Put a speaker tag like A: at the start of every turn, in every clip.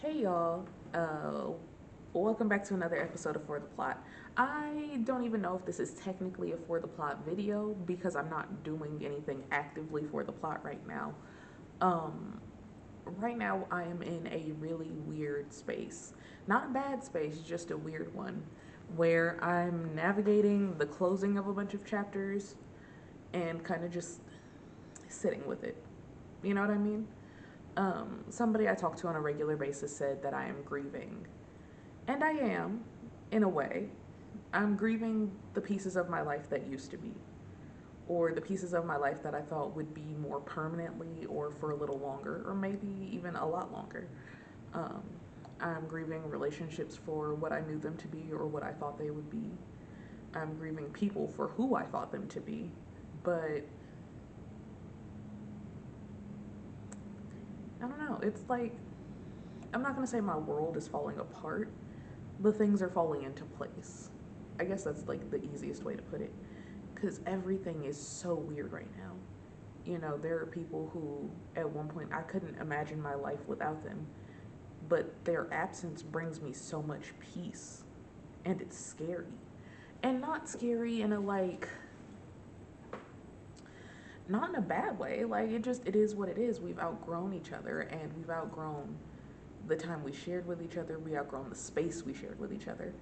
A: Hey y'all, welcome back to another episode of For the Plot. I don't even know if this is technically a For the Plot video because I'm not doing anything actively for the plot right now. Um, right now I am in a really weird space. Not a bad space, just a weird one where I'm navigating the closing of a bunch of chapters and kind of just sitting with it. You know what I mean? Somebody I talk to on a regular basis said that I am grieving. And I am, in a way. I'm grieving the pieces of my life that used to be, or the pieces of my life that I thought would be more permanently or for a little longer, or maybe even a lot longer. Um, I'm grieving relationships for what I knew them to be or what I thought they would be. I'm grieving people for who I thought them to be. But I don't know. It's like, I'm not going to say my world is falling apart, but things are falling into place. I guess that's like the easiest way to put it. Because everything is so weird right now. You know, there are people who, at one point, I couldn't imagine my life without them, but their absence brings me so much peace, and it's scary. And not scary in a like, not in a bad way. Like, it is what it is. We've outgrown each other, and we've outgrown the time we shared with each other. We outgrown the space we shared with each other.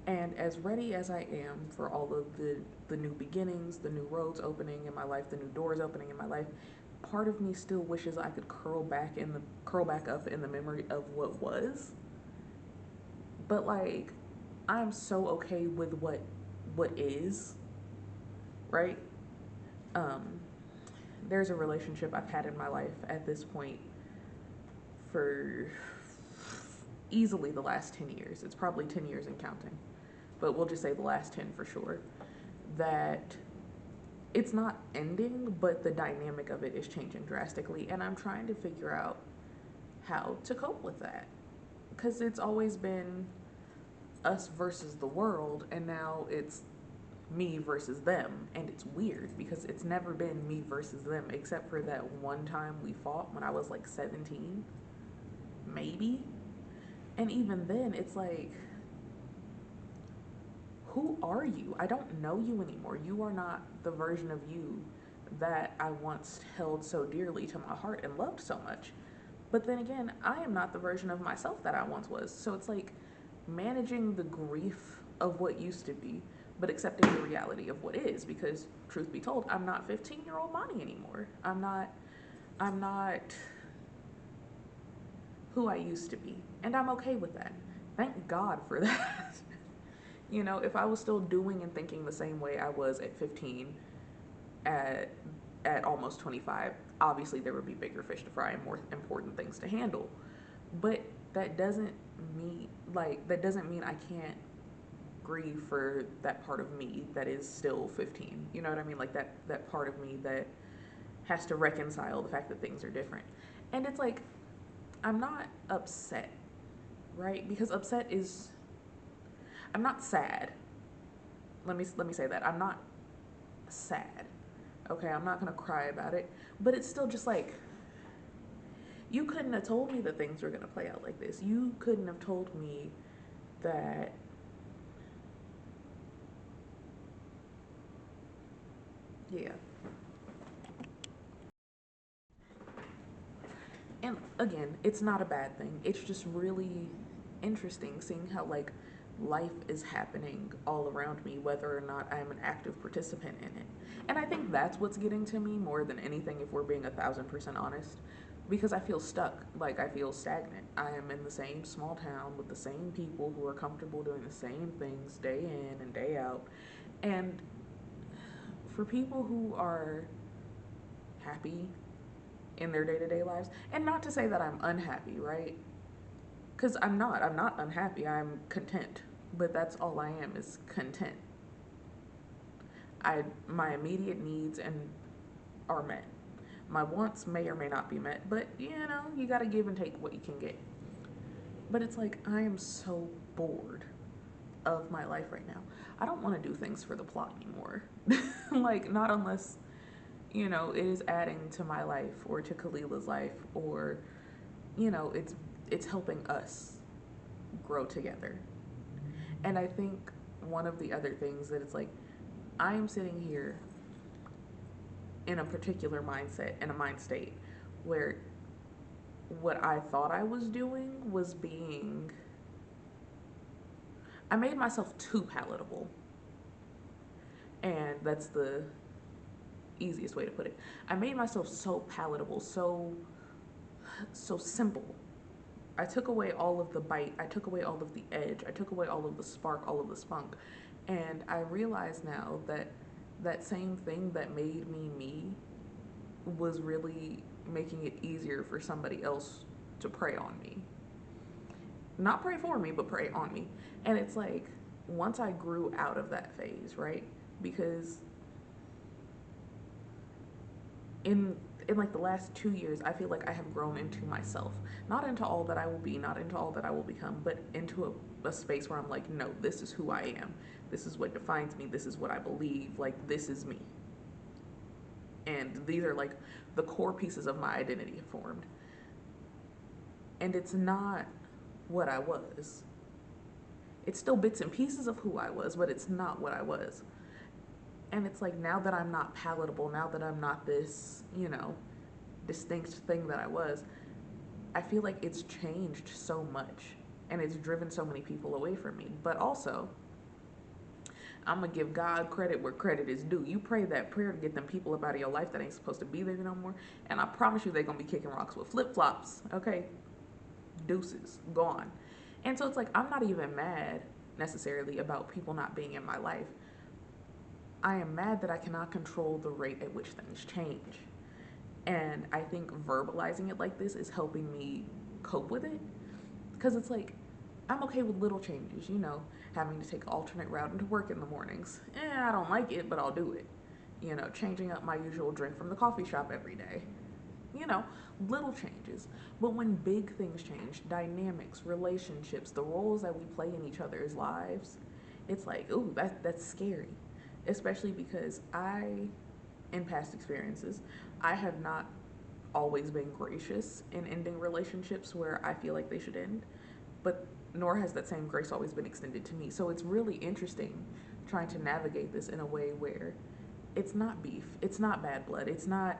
A: And as ready as I am for all of the new beginnings, the new roads opening in my life, the new doors opening in my life, part of me still wishes I could curl back up in the memory of what was. But like, I'm so okay with what is, right? Um, there's a relationship I've had in my life at this point for easily the last 10 years. It's probably 10 years and counting, but we'll just say the last 10 for sure. That it's not ending, but the dynamic of it is changing drastically, and I'm trying to figure out how to cope with that. Because it's always been us versus the world, and now it's me versus them, and it's weird because it's never been me versus them except for that one time we fought when I was like 17, maybe. And even then, it's like, who are you? I don't know you anymore. You are not the version of you that I once held so dearly to my heart and loved so much. But then again, I am not the version of myself that I once was. So it's like managing the grief of what used to be, but accepting the reality of what is. Because truth be told, I'm not 15-year-old Monty anymore. I'm not who I used to be. And I'm okay with that. Thank God for that. You know, if I was still doing and thinking the same way I was at 15, at almost 25, obviously there would be bigger fish to fry and more important things to handle. But that doesn't mean I can't grieve for that part of me that is still 15. You know what I mean? Like that part of me that has to reconcile the fact that things are different. And it's like, I'm not upset, right? Because upset is, I'm not sad. Let me say that. I'm not sad. Okay, I'm not gonna cry about it, but it's still just like, you couldn't have told me that things were gonna play out like this. You couldn't have told me that. Yeah. And again, it's not a bad thing. It's just really interesting seeing how like life is happening all around me, whether or not I'm an active participant in it. And I think that's what's getting to me more than anything, if we're being 1,000% honest. Because I feel stuck, like I feel stagnant. I am in the same small town with the same people who are comfortable doing the same things day in and day out. And for people who are happy in their day-to-day lives, and not to say that I'm unhappy, right? Because I'm not unhappy. I'm content, but that's all I am, is content. My immediate needs and are met. My wants may or may not be met, but you got to give and take what you can get. But it's like, I am so bored of my life right now. I don't want to do things for the plot anymore. Like, not unless it is adding to my life or to Khalila's life, or it's it's helping us grow together. And I think one of the other things that it's like, I am sitting here in a particular mindset, in a mind state where what I thought I was doing was being, I made myself too palatable. And that's the easiest way to put it. I made myself so palatable, so simple. I took away all of the bite, I took away all of the edge, I took away all of the spark, all of the spunk. And I realize now that that same thing that made me me was really making it easier for somebody else to prey on me. Not pray for me, but pray on me. And it's like, once I grew out of that phase, right? Because in like the last 2 years, I feel like I have grown into myself. Not into all that I will be, not into all that I will become, but into a space where I'm like, no, this is who I am. This is what defines me. This is what I believe. Like, this is me. And these are like the core pieces of my identity formed. And it's not what I was. It's still bits and pieces of who I was, but it's not what I was. And it's like, now that I'm not palatable, now that I'm not this, distinct thing that I was, I feel like it's changed so much and it's driven so many people away from me. But also, I'm gonna give God credit where credit is due. You pray that prayer to get them people up out of your life that ain't supposed to be there no more, and I promise you they're gonna be kicking rocks with flip flops. Okay, deuces, gone. And so it's like, I'm not even mad necessarily about people not being in my life. I am mad that I cannot control the rate at which things change. And I think verbalizing it like this is helping me cope with it. Because it's like, I'm okay with little changes, having to take an alternate route into work in the mornings. I don't like it, but I'll do it. Changing up my usual drink from the coffee shop every day. You know, little changes. But when big things change, dynamics, relationships, the roles that we play in each other's lives, it's like, ooh, that's scary. Especially because in past experiences, I have not always been gracious in ending relationships where I feel like they should end, but nor has that same grace always been extended to me. So it's really interesting trying to navigate this in a way where it's not beef, it's not bad blood, it's not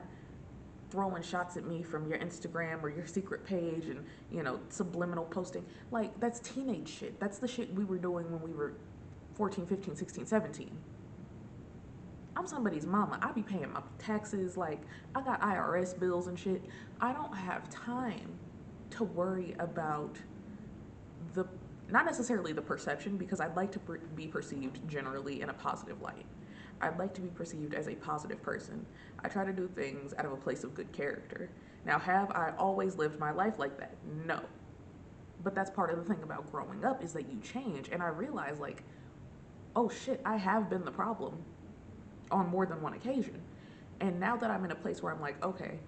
A: throwing shots at me from your Instagram or your secret page and, subliminal posting. Like, that's teenage shit. That's the shit we were doing when we were 14, 15, 16, 17. I'm somebody's mama. I be paying my taxes. Like, I got IRS bills and shit. I don't have time to worry about the, not necessarily the perception, because I'd like to be perceived generally in a positive light. I'd like to be perceived as a positive person. I try to do things out of a place of good character. Now, have I always lived my life like that? No. But that's part of the thing about growing up, is that you change. And I realize, like, oh shit, I have been the problem on more than one occasion. And now that I'm in a place where I'm like, okay,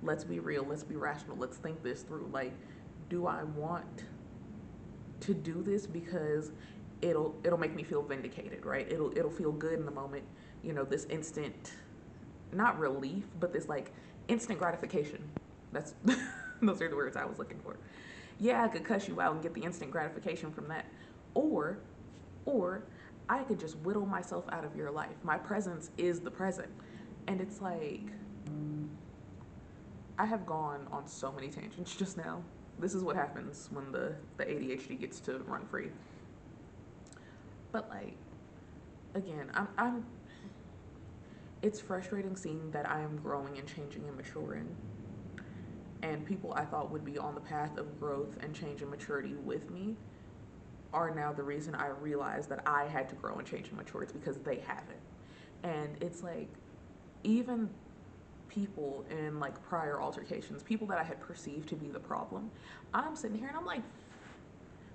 A: let's be real, let's be rational, let's think this through. Like, do I want to do this because it'll make me feel vindicated, right? It'll feel good in the moment, this instant, not relief, but this like instant gratification. That's those are the words I was looking for. Yeah, I could cuss you out and get the instant gratification from that. Or or I could just whittle myself out of your life. My presence is the present. And it's like, I have gone on so many tangents just now. This is what happens when the ADHD gets to run free. But like, again, I'm it's frustrating seeing that I am growing and changing and maturing. And people I thought would be on the path of growth and change and maturity with me are now the reason I realized that I had to grow and change and mature. It's because they haven't. And it's like, even people in like prior altercations, people that I had perceived to be the problem, I'm sitting here and I'm like,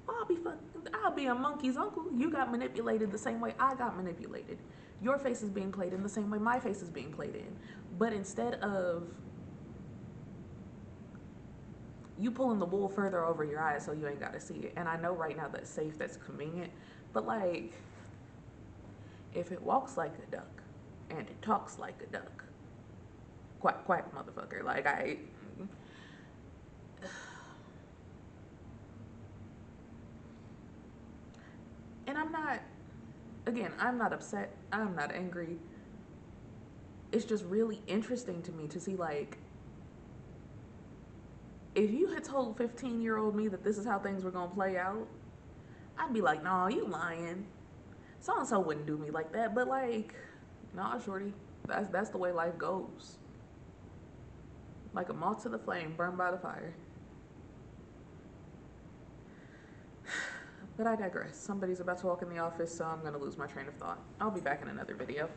A: I'll be a monkey's uncle. You got manipulated the same way I got manipulated. Your face is being played in the same way my face is being played in. But instead of you pulling the wool further over your eyes so you ain't got to see it. And I know right now that's safe, that's convenient, but like, if it walks like a duck and it talks like a duck, quack quack motherfucker. Like, I'm not, again, I'm not upset. I'm not angry. It's just really interesting to me to see, like, if you had told 15-year-old me that this is how things were gonna play out, I'd be like, nah, you lying. So and so wouldn't do me like that. But like, nah, shorty, that's the way life goes. Like a moth to the flame, burned by the fire. But I digress. Somebody's about to walk in the office, so I'm gonna lose my train of thought. I'll be back in another video.